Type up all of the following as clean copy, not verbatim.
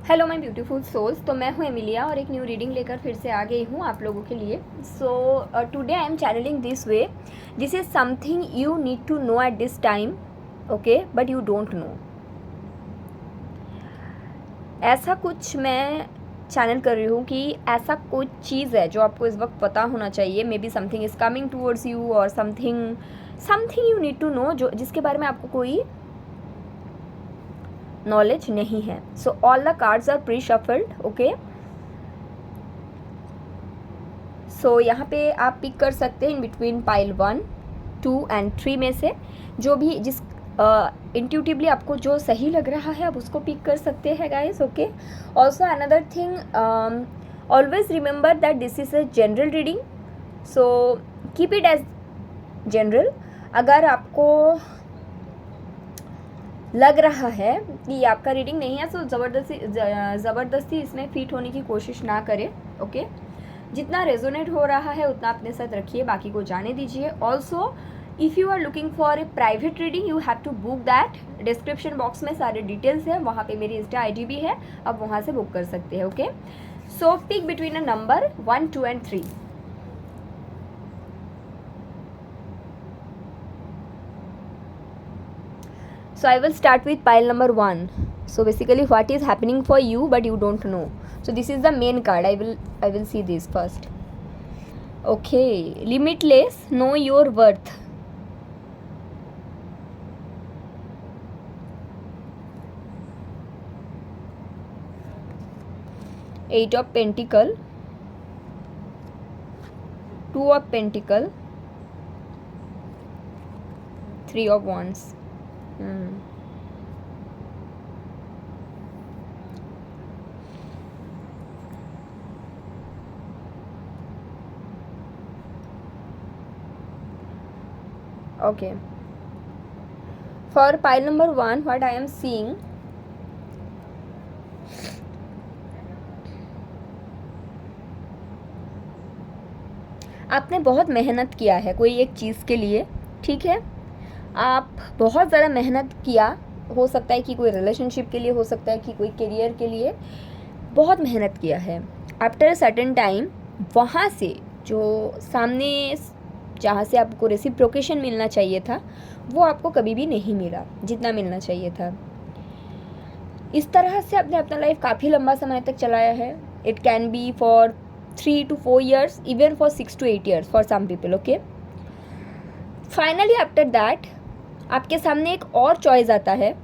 Hello my beautiful souls. तो मैं हूँ एमिलिया और एक न्यू रीडिंग लेकर फिर से आ गई हूँ आप लोगों के लिए। So today I am channeling this way. This is something you need to know at this time, okay, but you don't know. ऐसा कुछ मैं चैनल कर रही हूँ कि ऐसा कुछ चीज़ है जो आपको इस वक्त पता होना चाहिए। May be something is coming towards you और something you need to know, जो जिसके बारे में आपको कोई नॉलेज नहीं है। So all the cards are pre shuffled, okay. So यहाँ पे आप पिक कर सकते हैं इन बिटवीन पाइल 1, 2 एंड 3 में से जो भी जिस इंट्यूटिवली आपको जो सही लग रहा है आप उसको पिक कर सकते हैं guys, okay. Also another thing, always remember that this is a general reading, so keep it as general. अगर आपको लग रहा है कि ये आपका रीडिंग नहीं है तो ज़बरदस्ती इसमें फिट होने की कोशिश ना करें, ओके। जितना रेजोनेट हो रहा है उतना अपने साथ रखिए, बाकी को जाने दीजिए। Also if you are looking for a private reading you have to book that. Description box में सारे डिटेल्स हैं, वहाँ पे मेरी इंस्टा ID भी है, आप वहाँ से बुक कर सकते हैं, okay. So pick between a number 1, 2 and 3। So I will start with pile number 1. So basically what is happening for you but you don't know. So this is the main card. I will see this first. Okay, limitless, know your worth. Eight of Pentacle, Two of Pentacle, Three of Wands. Okay. For pile number 1, what I am seeing, आपने बहुत मेहनत किया है कोई एक चीज़ के लिए, ठीक है। आप बहुत ज़्यादा मेहनत किया, हो सकता है कि कोई रिलेशनशिप के लिए, हो सकता है कि कोई करियर के लिए बहुत मेहनत किया है। आफ्टर अ सर्टेन टाइम वहाँ से जो सामने जहाँ से आपको रेसिप्रोकेशन मिलना चाहिए था वो आपको कभी भी नहीं मिला जितना मिलना चाहिए था। इस तरह से आपने अपना लाइफ काफ़ी लंबा समय तक चलाया है। It can B for 3 to 4 years, even for 6 to 8 years for some people, okay. Finally after that आपके सामने एक और चॉइस आता है।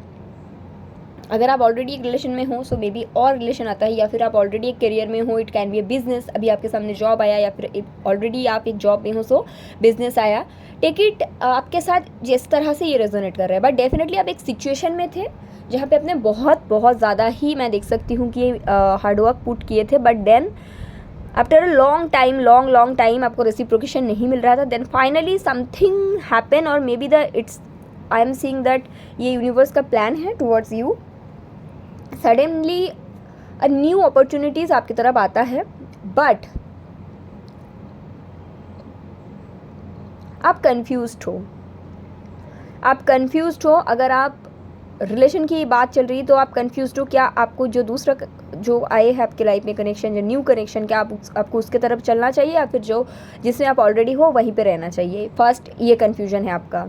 अगर आप ऑलरेडी एक रिलेशन में हो सो मे बी और रिलेशन आता है, या फिर आप ऑलरेडी एक करियर में हो, it can B A business. अभी आपके सामने जॉब आया, या फिर ऑलरेडी आप एक जॉब में हो सो बिजनेस आया। टेक इट, आपके साथ जिस तरह से ये रेजोनेट कर रहा है, बट डेफिनेटली आप एक सिचुएशन में थे जहाँ पे आपने बहुत बहुत ज़्यादा ही, मैं देख सकती हूँ कि हार्डवर्क पुट किए थे, but then after a long time आपको रेसिप्रोकेशन नहीं मिल रहा था। देन फाइनली समथिंग हैपन, और maybe I am seeing that ये यूनिवर्स का प्लान है towards you. Suddenly a new opportunities आपकी तरफ आता है, बट आप कन्फ्यूज्ड हो। अगर आप रिलेशन की बात चल रही तो आप कन्फ्यूज्ड हो, क्या आपको जो दूसरा जो आए हैं आपके लाइफ में कनेक्शन, जो न्यू कनेक्शन, क्या आपको उसके तरफ चलना चाहिए या फिर जो जिसमें आप ऑलरेडी हो वहीं पे रहना चाहिए। फर्स्ट ये कन्फ्यूजन है आपका।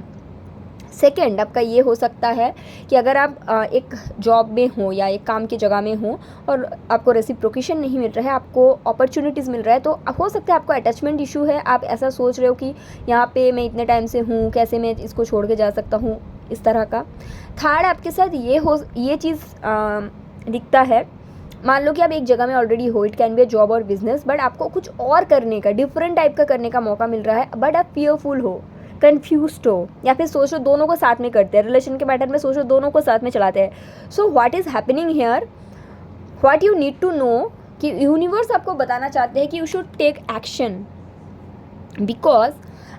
सेकेंड आपका ये हो सकता है कि अगर आप एक जॉब में हो या एक काम की जगह में हो और आपको रेसिप्रोकेशन नहीं मिल रहा है, आपको अपॉर्चुनिटीज़ मिल रहा है, तो हो सकता है आपको अटैचमेंट इशू है। आप ऐसा सोच रहे हो कि यहाँ पे मैं इतने टाइम से हूँ, कैसे मैं इसको छोड़ के जा सकता हूँ, इस तरह का। थर्ड आपके साथ ये चीज़ दिखता है। मान लो कि आप एक जगह में ऑलरेडी हो, it can be a job और बिजनेस, बट आपको कुछ और करने का, डिफरेंट टाइप का करने का मौका मिल रहा है, बट आप फियरफुल हो, कन्फ्यूज्ड हो, या फिर सोच लो दोनों को साथ में करते हैं। रिलेशन के मैटर में सोच लो दोनों को साथ में चलाते हैं। So what is happening here, what you need to know, कि यूनिवर्स आपको बताना चाहते हैं कि you should take action, because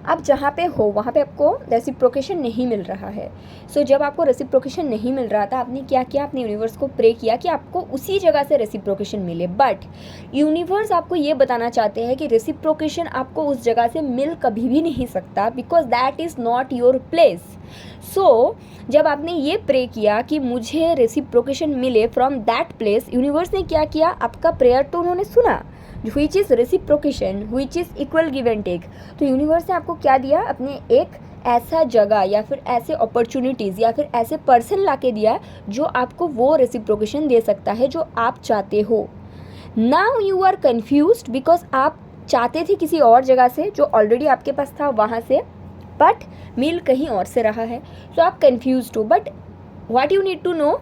आप जहाँ पे हो वहाँ पे आपको रेसिप्रोकेशन नहीं मिल रहा है। सो जब आपको रेसिप्रोकेशन नहीं मिल रहा था, आपने क्या किया, अपने यूनिवर्स को प्रे किया कि आपको उसी जगह से रेसिप्रोकेशन मिले। बट यूनिवर्स आपको ये बताना चाहते हैं कि रेसिप्रोकेशन आपको उस जगह से मिल कभी भी नहीं सकता, because that is not your place. So जब आपने ये प्रे किया कि मुझे रेसिप्रोकेशन मिले फ्रॉम दैट प्लेस, यूनिवर्स ने क्या किया, आपका प्रेयर तो उन्होंने सुना, which is reciprocation, which is equal give and take. तो यूनिवर्स ने आपको क्या दिया, अपने एक ऐसा जगह या फिर ऐसे अपॉर्चुनिटीज़ या फिर ऐसे पर्सन ला के दिया जो आपको वो रेसिप्रोकेशन दे सकता है जो आप चाहते हो। Now you are confused because आप चाहते थे किसी और जगह से जो ऑलरेडी आपके पास था वहाँ से, बट मिल कहीं और से रहा है। सो आप कन्फ्यूज्ड हो। But what you need to know,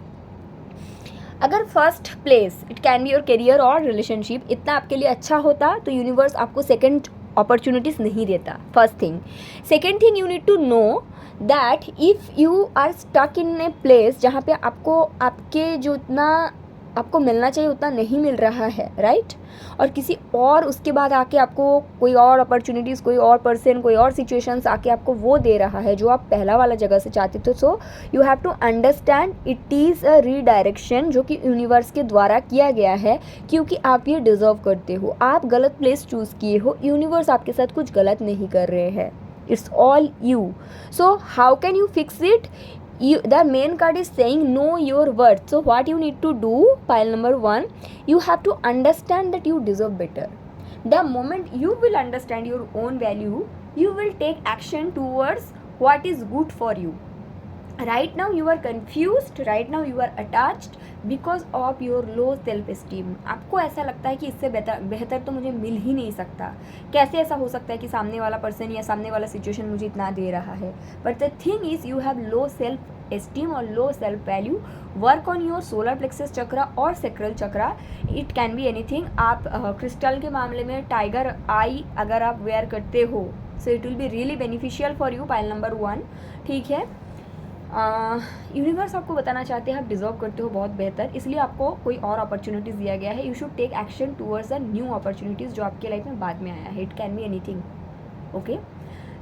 अगर first place it can be your career और रिलेशनशिप इतना आपके लिए अच्छा होता तो यूनिवर्स आपको सेकंड अपॉर्चुनिटीज़ नहीं देता। First thing. Second thing, you need to know that if you are stuck in a place जहाँ पे आपको आपके जो उतना आपको मिलना चाहिए उतना नहीं मिल रहा है, राइट, और किसी और उसके बाद आके आपको कोई और अपॉर्चुनिटीज़, कोई और पर्सन, कोई और सिचुएशंस आके आपको वो दे रहा है जो आप पहला वाला जगह से चाहते थे। So you have to understand it is a redirection जो कि यूनिवर्स के द्वारा किया गया है, क्योंकि आप ये डिज़र्व करते हो। आप गलत प्लेस चूज़ किए हो, यूनिवर्स आपके साथ कुछ गलत नहीं कर रहे हैं। It's all you. So how can you fix it? The main card is saying know your worth. So what you need to do, pile number 1, you have to understand that you deserve better. The moment you will understand your own value, you will take action towards what is good for you. Right now you are confused, right now you are attached because of your low self esteem. आपको ऐसा लगता है कि इससे बेहतर तो मुझे मिल ही नहीं सकता। कैसे ऐसा हो सकता है कि सामने वाला पर्सन या सामने वाला सिचुएशन मुझे इतना दे रहा है। But the thing is you have low self esteem और low self value. Work on your solar plexus chakra और sacral chakra. It can be anything. आप क्रिस्टल के मामले में टाइगर आई अगर आप वेयर करते हो, so it will be really beneficial for you, pile number 1, ठीक है। यूनिवर्स आपको बताना चाहते हैं आप डिज़र्व करते हो बहुत बेहतर, इसलिए आपको कोई और अपॉर्चुनिटीज़ दिया गया है। You should take action towards a new opportunities जो आपके लाइफ में बाद में आया है। It can be anything, okay.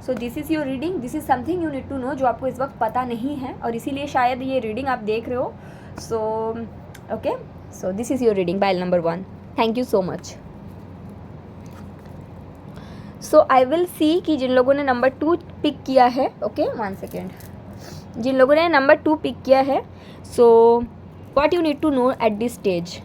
So this is your reading, this is something you need to know जो आपको इस वक्त पता नहीं है और इसीलिए शायद ये रीडिंग आप देख रहे हो। So okay, so this is your reading, pile number 1। Thank you so much. So I will सी कि जिन लोगों ने नंबर 2 पिक किया है, ओके 1 सेकेंड, जिन लोगों ने नंबर 2 पिक किया है, so what you need to know at this stage.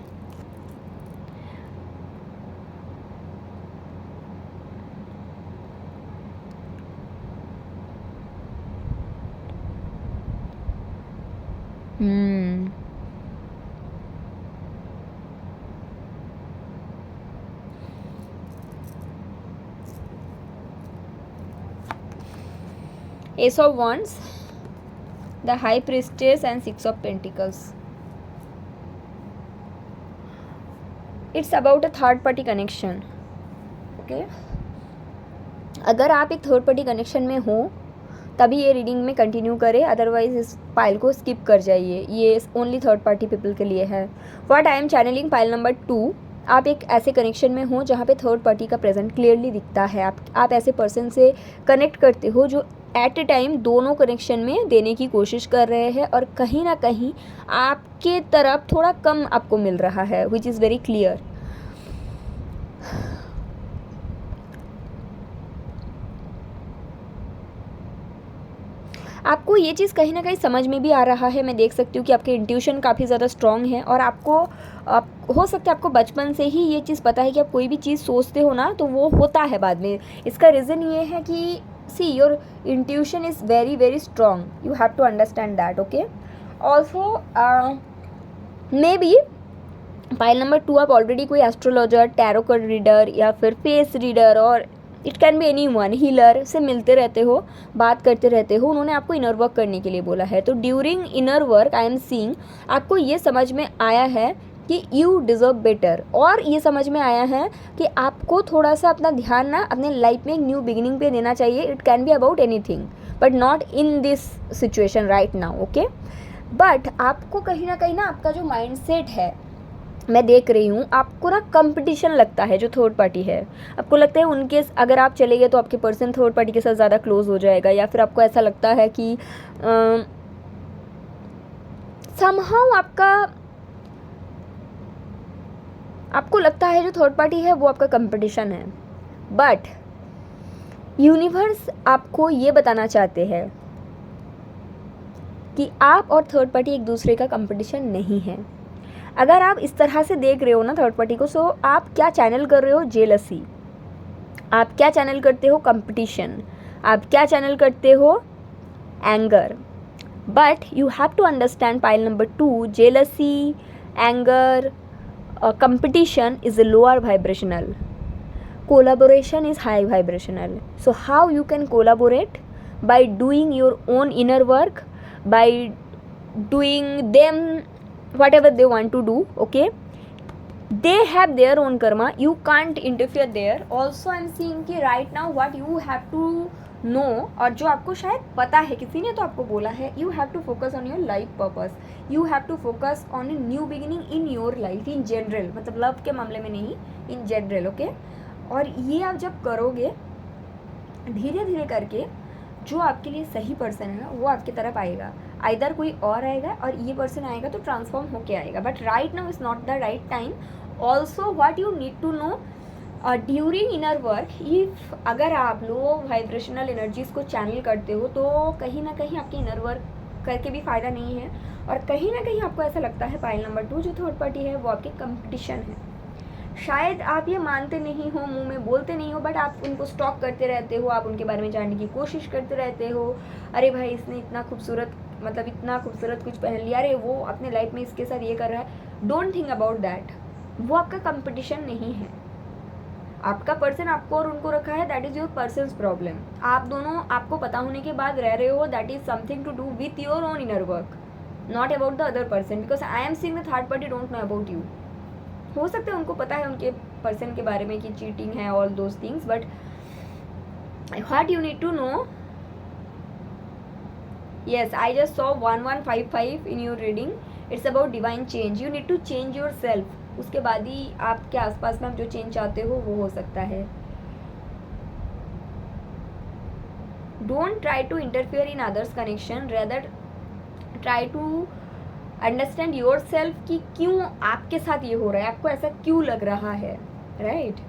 Ace of Wands, the High Priestess and 6 of Pentacles. It's about a third party connection. Okay? अगर आप एक third party connection में हो तभी ये रीडिंग में कंटिन्यू करें, अदरवाइज इस पाइल को स्किप कर जाइए। ये ओनली थर्ड पार्टी पीपल के लिए है। What I am channeling, pile number 2, आप एक ऐसे कनेक्शन में हो जहाँ पे थर्ड पार्टी का प्रेजेंट क्लियरली दिखता है। आप ऐसे पर्सन से कनेक्ट करते हो जो एट ए टाइम दोनों कनेक्शन में देने की कोशिश कर रहे हैं और कहीं ना कहीं आपके तरफ थोड़ा कम आपको मिल रहा है, विच इज़ वेरी क्लियर। आपको ये चीज़ कहीं ना कहीं समझ में भी आ रहा है। मैं देख सकती हूँ कि आपके इंट्यूशन काफ़ी ज़्यादा स्ट्रॉन्ग है और आपको हो सकता है आपको बचपन से ही ये चीज़ पता है कि आप कोई भी चीज़ सोचते हो ना तो वो होता है बाद में। इसका रीज़न ये है कि see your intuition is very very strong, you have to understand that, okay. Also maybe pile number 2 आप ऑलरेडी कोई एस्ट्रोलॉजर, टैरो कार्ड रीडर या फिर फेस रीडर और it can be any one healer से मिलते रहते हो, बात करते रहते हो। उन्होंने आपको इनर वर्क करने के लिए बोला है। तो during inner work I am seeing आपको ये समझ में आया है कि यू डिज़र्व बेटर, और ये समझ में आया है कि आपको थोड़ा सा अपना ध्यान ना अपने लाइफ में एक न्यू बिगिनिंग पे देना चाहिए। It can be about anything but not in this situation right now, okay. But आपको कहीं ना आपका जो माइंड सेट है मैं देख रही हूँ आपको ना कंपटीशन लगता है, जो थर्ड पार्टी है आपको लगता है उनके, अगर आप चले गए तो आपके पर्सन थर्ड पार्टी के साथ ज़्यादा क्लोज हो जाएगा, या फिर आपको ऐसा लगता है कि समहाउ आपको लगता है जो थर्ड पार्टी है वो आपका कंपटीशन है। बट यूनिवर्स आपको ये बताना चाहते हैं कि आप और थर्ड पार्टी एक दूसरे का कंपटीशन नहीं है। अगर आप इस तरह से देख रहे हो ना थर्ड पार्टी को, सो आप क्या चैनल कर रहे हो? जेलसी। आप क्या चैनल करते हो? कंपटीशन। आप क्या चैनल करते हो? Anger. But you have to understand pile number 2, jealousy, anger, competition is a lower vibrational, collaboration is high vibrational. So how you can collaborate? By doing your own inner work, by doing them whatever they want to do. Okay, they have their own karma, you can't interfere there. Also I'm seeing कि right now what you have to know, और जो आपको शायद पता है, किसी ने तो आपको बोला है, you have to focus on your life purpose, you have to focus on a new beginning in your life in general, मतलब लव के मामले में नहीं, इन जनरल। ओके, और ये आप जब करोगे धीरे धीरे करके, जो आपके लिए सही पर्सन है ना वो आपकी तरफ आएगा, आइदर कोई और आएगा और ये पर्सन आएगा तो ट्रांसफॉर्म होके आएगा। But right now is not the right time. Also what you need to know during inner work, if अगर आप लो वाइब्रेशनल एनर्जीज़ को चैनल करते हो तो कहीं ना कहीं आपके इनर वर्क करके भी फ़ायदा नहीं है, और कहीं ना कहीं आपको ऐसा लगता है पाइल नंबर 2 जो थर्ड पार्टी है वो आपके कंपटीशन है। शायद आप ये मानते नहीं हो, मुंह में बोलते नहीं हो, बट आप उनको स्टॉक करते रहते हो, आप उनके बारे में जानने की कोशिश करते रहते हो। अरे भाई इसने इतना खूबसूरत, मतलब इतना खूबसूरत कुछ पहन लिया, अरे वो अपने लाइफ में इसके साथ ये कर रहा है। डोंट थिंक अबाउट दैट, वो आपका कंपटीशन नहीं है। आपका पर्सन आपको और उनको रखा है, that is your persons problem. आप दोनों आपको पता होने के बाद रह रहे हो, that is something to do with your own inner work, not about the other person, because I am seeing the third party don't know about you. हो सकता है उनको पता है उनके पर्सन के बारे में कि चीटिंग है, all those things, but what you need to know, yes, I just saw 1155 in your reading. It's about divine change. You need to change yourself. उसके बाद ही आपके आसपास में आप जो चेंज चाहते हो वो हो सकता है। Don't try to interfere in others' connection. Rather, try to understand yourself कि क्यों आपके साथ ये हो रहा है, आपको ऐसा क्यों लग रहा है, right?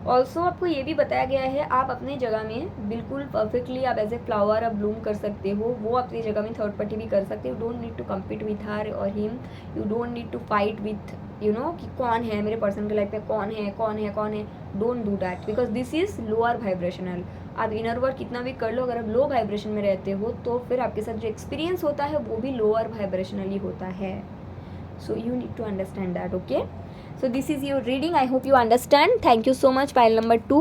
ऑल्सो आपको ये भी बताया गया है आप अपने जगह में बिल्कुल परफेक्टली, आप एज ए फ्लावर आप ब्लूम कर सकते हो, वो अपनी जगह में थर्ड पार्टी भी कर सकते हो। Don't need to compete with her और him, you don't need to fight with you know कि कौन है मेरे पर्सन के लाइफ में, कौन है कौन है कौन है। Don't do that, because this is lower vibrational. आप इनर वर्क कितना भी कर लो, अगर आप लो वाइब्रेशन में रहते हो तो फिर आपके साथ जो एक्सपीरियंस होता है वो भी लोअर वाइब्रेशनली होता है। So you need to understand that. Okay, so this is your reading. I hope you understand. Thank you so much. Pile number 2.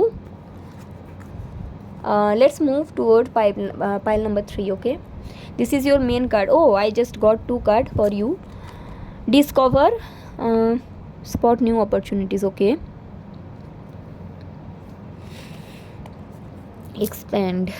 Let's move toward pile number 3. Okay, this is your main card. Oh, I just got 2 cards for you. Discover, spot new opportunities. Okay, expand.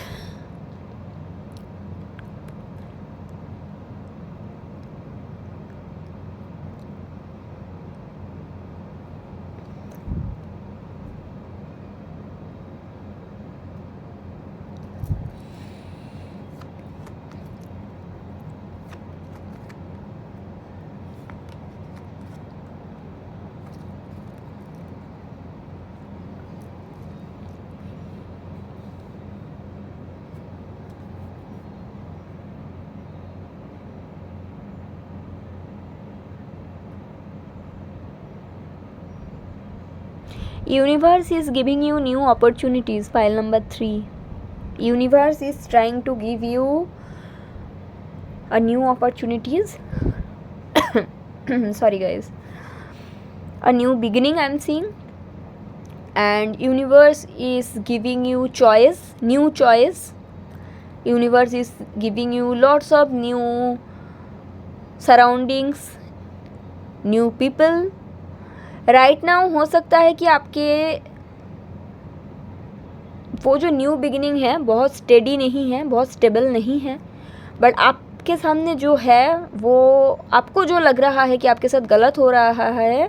Universe is giving you new opportunities. Pile number 3. Universe is trying to give you a new opportunities. Sorry guys, a new beginning I'm seeing, and universe is giving you choice, new choice. Universe is giving you lots of new surroundings, new people. Right now हो सकता है कि आपके वो जो new beginning है बहुत steady नहीं है, बहुत स्टेबल नहीं है, बट आप आपके सामने जो है वो आपको जो लग रहा है कि आपके साथ गलत हो रहा है,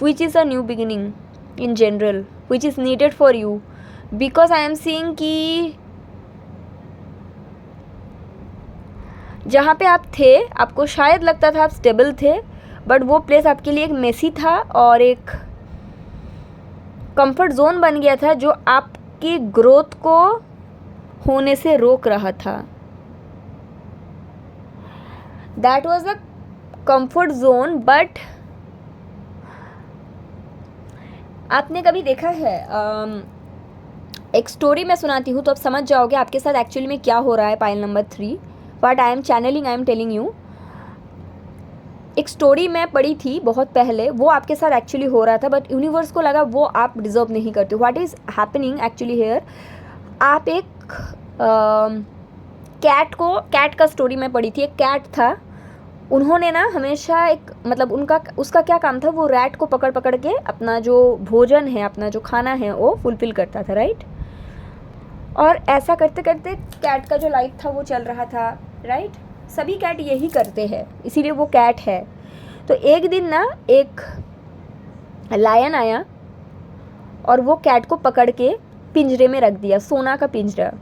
which is a new beginning in general, which is needed for you, because I am seeing कि जहाँ पे आप थे आपको शायद लगता था आप स्टेबल थे, बट वो प्लेस आपके लिए एक मेसी था और एक कंफर्ट जोन बन गया था जो आपकी ग्रोथ को होने से रोक रहा था. That was a comfort zone. But आपने कभी देखा है, एक स्टोरी मैं सुनाती हूँ तो आप समझ जाओगे आपके साथ एक्चुअली में क्या हो रहा है. Pile number 3, but I am channeling, I am telling you. एक स्टोरी मैं पढ़ी थी बहुत पहले, वो आपके साथ एक्चुअली हो रहा था, बट यूनिवर्स को लगा वो आप डिजर्व नहीं करते. What is happening actually here, आप एक कैट का स्टोरी मैं पढ़ी थी. एक कैट था, उन्होंने ना हमेशा एक मतलब उसका क्या काम था, वो रैट को पकड़ पकड़ के अपना जो भोजन है, अपना जो खाना है वो फुलफिल करता था, राइट. और ऐसा करते करते कैट का जो लाइफ था वो चल रहा था, राइट. सभी कैट यही करते हैं, इसीलिए वो कैट है. तो एक दिन ना एक लायन आया और वो कैट को पकड़ के पिंजरे में रख दिया, सोना का पिंजरा.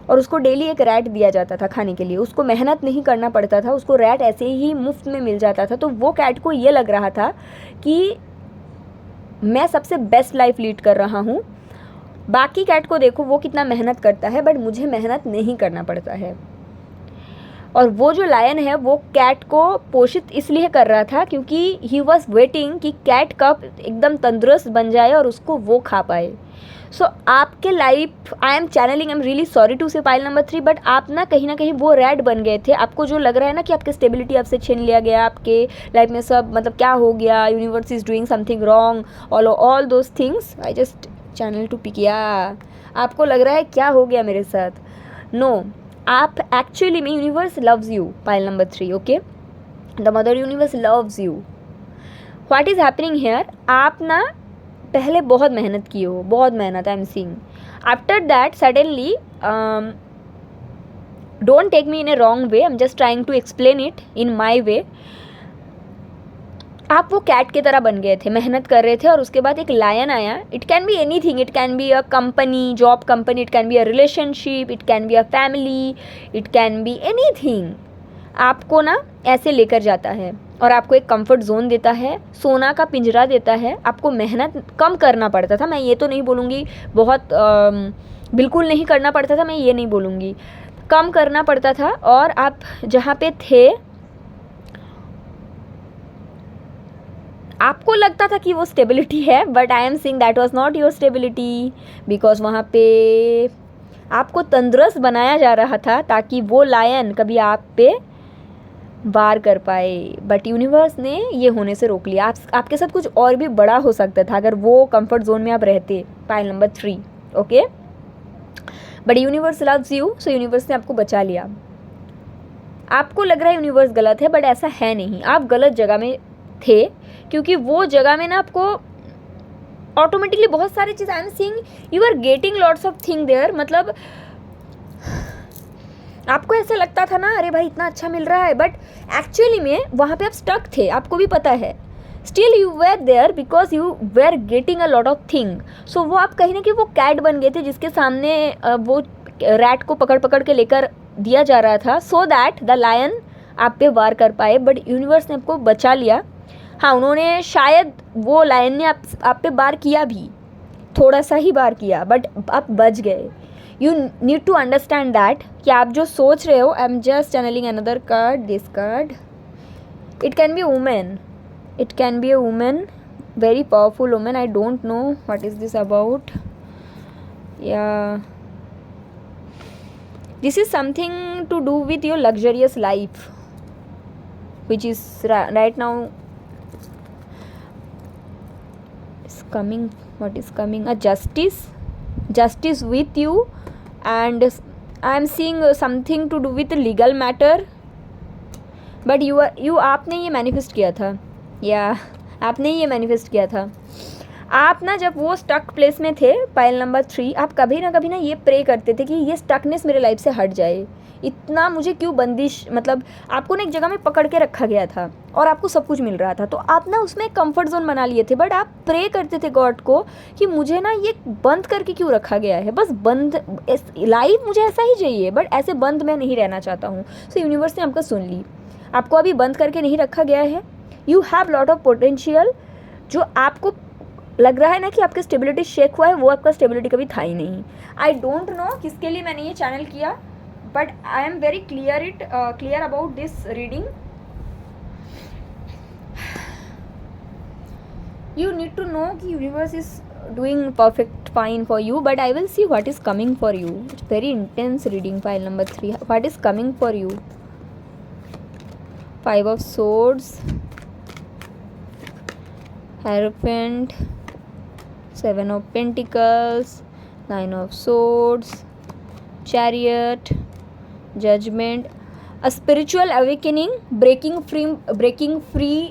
और उसको डेली एक रैट दिया जाता था खाने के लिए, उसको मेहनत नहीं करना पड़ता था, उसको रैट ऐसे ही मुफ्त में मिल जाता था. तो वो कैट को ये लग रहा था कि मैं सबसे बेस्ट लाइफ लीड कर रहा हूँ, बाकी कैट को देखो वो कितना मेहनत करता है, बट मुझे मेहनत नहीं करना पड़ता है. और वो जो लायन है वो कैट को पोषित इसलिए कर रहा था क्योंकि ही वॉज वेटिंग कि कैट कब एकदम तंदुरुस्त बन जाए और उसको वो खा पाए. सो आपके life, I am channeling, I am really sorry to say pile number 3, but आप ना कहीं वो रैट बन गए थे. आपको जो लग रहा है ना कि आपकी स्टेबिलिटी आपसे छीन लिया गया, आपके लाइफ में सब मतलब क्या हो गया, universe is doing something wrong, all those things. I just channel to pick. या आपको लग रहा है क्या हो गया मेरे साथ. नो, आप एक्चुअली में universe loves you. Pile number 3, okay. The mother universe loves you. What is happening here, आप ना पहले बहुत मेहनत की हो, बहुत मेहनत, I am seeing. After that suddenly, don't take me in a wrong way, I am just trying to explain it in my way. आप वो कैट की तरह बन गए थे, मेहनत कर रहे थे, और उसके बाद एक लायन आया. It can be anything, it can be a company, job company, it can be a relationship, it can be a family, it can be anything. आपको ना ऐसे लेकर जाता है और आपको एक कंफर्ट जोन देता है, सोना का पिंजरा देता है. आपको मेहनत कम करना पड़ता था, मैं ये तो नहीं बोलूँगी बहुत बिल्कुल नहीं करना पड़ता था, मैं ये नहीं बोलूँगी, कम करना पड़ता था. और आप जहाँ पे थे आपको लगता था कि वो स्टेबिलिटी है, but I am seeing that was not your stability, because वहाँ पे आपको तंदुरुस्त बनाया जा रहा था ताकि वो लायन कभी आप पे वार कर पाए. बट यूनिवर्स ने ये होने से रोक लिया. आपके साथ कुछ और भी बड़ा हो सकता था अगर वो कंफर्ट जोन में आप रहते. Pile number 3, okay. But universe loves you, so universe ने आपको बचा लिया. आपको लग रहा है यूनिवर्स गलत है, बट ऐसा है नहीं. आप गलत जगह में थे क्योंकि वो जगह में ना आपको ऑटोमेटिकली बहुत सारी चीज़, I am seeing you are getting lots of thing there. मतलब आपको ऐसा लगता था ना, अरे भाई इतना अच्छा मिल रहा है, बट एक्चुअली में वहाँ पे आप स्टक थे, आपको भी पता है. Still you were there because you were getting a lot of thing. So वो आप कहीं ना कहीं वो कैट बन गए थे जिसके सामने वो रैट को पकड़ पकड़ के लेकर दिया जा रहा था, सो दैट द लायन आप पे वार कर पाए. बट यूनिवर्स ने आपको बचा लिया. हाँ, उन्होंने शायद वो लायन ने आप पे वार किया भी, थोड़ा सा ही वार किया, बट आप बच गए. You need to understand that कि आप जो सोच रहे हो. I am just channelling another card, this card. It can be women, it can be a women, very powerful women. I don't know what is this about. या this is something to do with your luxurious life which is right now coming. What is coming? A justice with you, and I am seeing something to do with legal matter, but you आपने ये manifest किया था, या आपने ये manifest किया था. आप ना जब वो स्टक प्लेस में थे, पाइल नंबर 3, आप कभी ना ये प्रे करते थे कि ये स्टकनेस मेरे लाइफ से हट जाए, इतना मुझे क्यों बंदिश, मतलब आपको ना एक जगह में पकड़ के रखा गया था और आपको सब कुछ मिल रहा था, तो आप ना उसमें कंफर्ट जोन बना लिए थे, बट आप प्रे करते थे गॉड को कि मुझे ना ये बंद करके क्यों रखा गया है, बस बंद लाइफ मुझे ऐसा ही चाहिए, बट ऐसे बंद मैं नहीं रहना चाहता हूँ। सो यूनिवर्स ने आपका सुन ली, आपको अभी बंद करके नहीं रखा गया है। You have lot of potential. जो आपको लग रहा है ना कि आपकी स्टेबिलिटी शेक हुआ है, वो आपका स्टेबिलिटी कभी था ही नहीं। आई डोंट नो किसके लिए मैंने ये चैनल किया, but I am very clear about this reading. You need to know कि universe is doing perfect fine for you, but I will see what is coming for you. It's very intense reading. File number 3, what is coming for you? 5 of Swords, Hierophant, 7 of Pentacles, 9 of Swords, Chariot, Judgment, a spiritual awakening, breaking free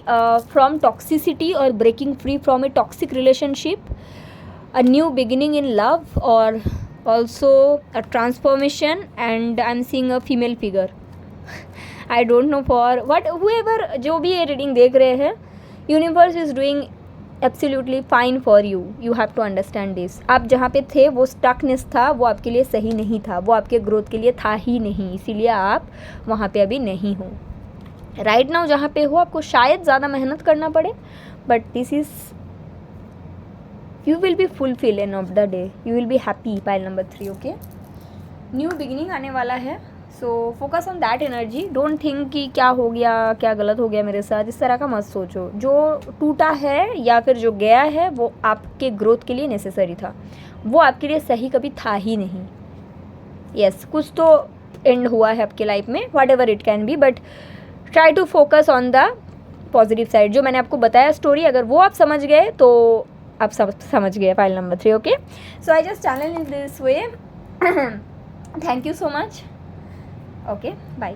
from toxicity or breaking free from a toxic relationship, a new beginning in love, or also a transformation, and I'm seeing a female figure. I don't know for what whoever जो भी ये reading देख रहे हैं, universe is doing absolutely fine for you. You have to understand this. आप जहाँ पे थे वो स्टकनेस था, वो आपके लिए सही नहीं था, वो आपके ग्रोथ के लिए था ही नहीं, इसीलिए आप वहाँ पे अभी नहीं हो। राइट नाउ जहाँ पे हो आपको शायद ज़्यादा मेहनत करना पड़े, but this is, you will be fulfil end of the day, you will be happy. Pile number 3, okay. New beginning आने वाला है, so focus on that energy. Don't think कि क्या हो गया, क्या गलत हो गया मेरे साथ, इस तरह का मत सोचो। जो टूटा है या फिर जो गया है वो आपके ग्रोथ के लिए नेसेसरी था, वो आपके लिए सही कभी था ही नहीं। यस, कुछ तो एंड हुआ है आपके लाइफ में, whatever it can be, but try to focus on the positive side. जो मैंने आपको बताया स्टोरी, अगर वो आप समझ गए तो आप समझ गए। File number 3, okay. So I just channel in this way. Thank you so much. Okay, bye.